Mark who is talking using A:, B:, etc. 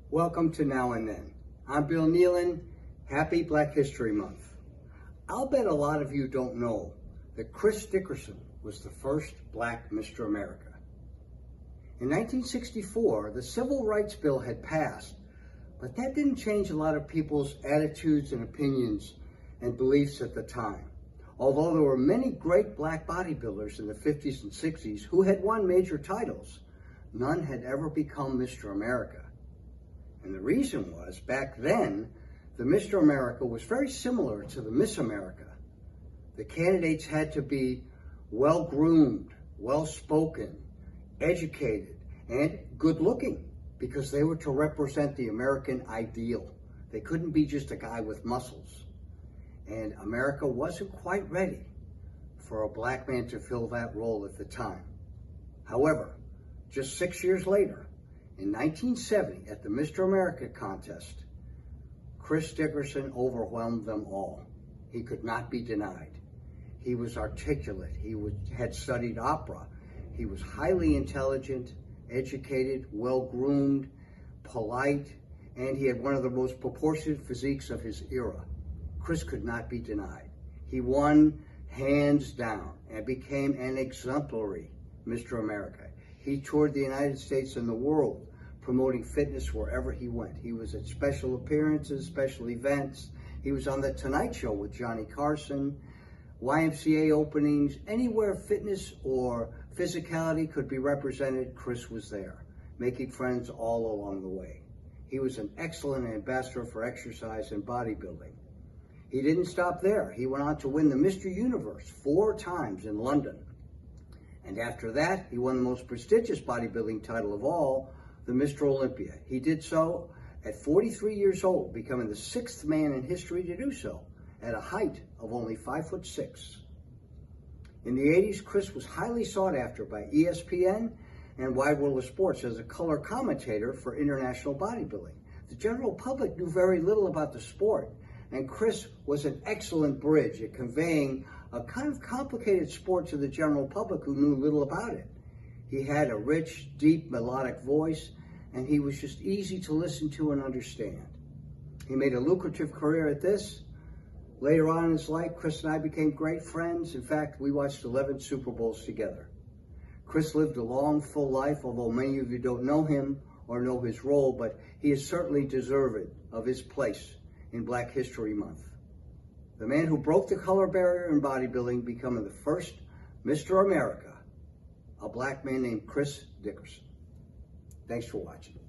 A: Welcome to Now and Then. I'm Bill Nealon. Happy Black History Month. I'll bet a lot of you don't know that Chris Dickerson was the first black Mr. America. In 1964, the Civil Rights Bill had passed, but that didn't change a lot of people's attitudes and opinions and beliefs at the time. Although there were many great black bodybuilders in the 50s and 60s who had won major titles, none had ever become Mr. America. And the reason was, back then, the Mr. America was very similar to the Miss America. The candidates had to be well-groomed, well-spoken, educated, and good-looking, because they were to represent the American ideal. They couldn't be just a guy with muscles. And America wasn't quite ready for a black man to fill that role at the time. However, just 6 years later, in 1970, at the Mr. America contest, Chris Dickerson overwhelmed them all. He could not be denied. He was articulate. He had studied opera. He was highly intelligent, educated, well-groomed, polite, and he had one of the most proportionate physiques of his era. Chris could not be denied. He won hands down and became an exemplary Mr. America. He toured the United States and the world, promoting fitness wherever he went. He was at special appearances, special events. He was on The Tonight Show with Johnny Carson, YMCA openings, anywhere fitness or physicality could be represented, Chris was there, making friends all along the way. He was an excellent ambassador for exercise and bodybuilding. He didn't stop there. He went on to win the Mr. Universe 4 times in London. And after that, he won the most prestigious bodybuilding title of all, the Mr. Olympia. He did so at 43 years old, becoming the 6th man in history to do so, at a height of only 5'6". In the 80s, Chris was highly sought after by ESPN and Wide World of Sports as a color commentator for international bodybuilding. The general public knew very little about the sport, and Chris was an excellent bridge at conveying a kind of complicated sport to the general public who knew little about it. He had a rich, deep, melodic voice, and he was just easy to listen to and understand. He made a lucrative career at this. Later on in his life, Chris and I became great friends. In fact, we watched 11 Super Bowls together. Chris lived a long, full life, although many of you don't know him or know his role, but he is certainly deserving of his place in Black History Month. The man who broke the color barrier in bodybuilding, becoming the first Mr. America, a black man named Chris Dickerson. Thanks for watching.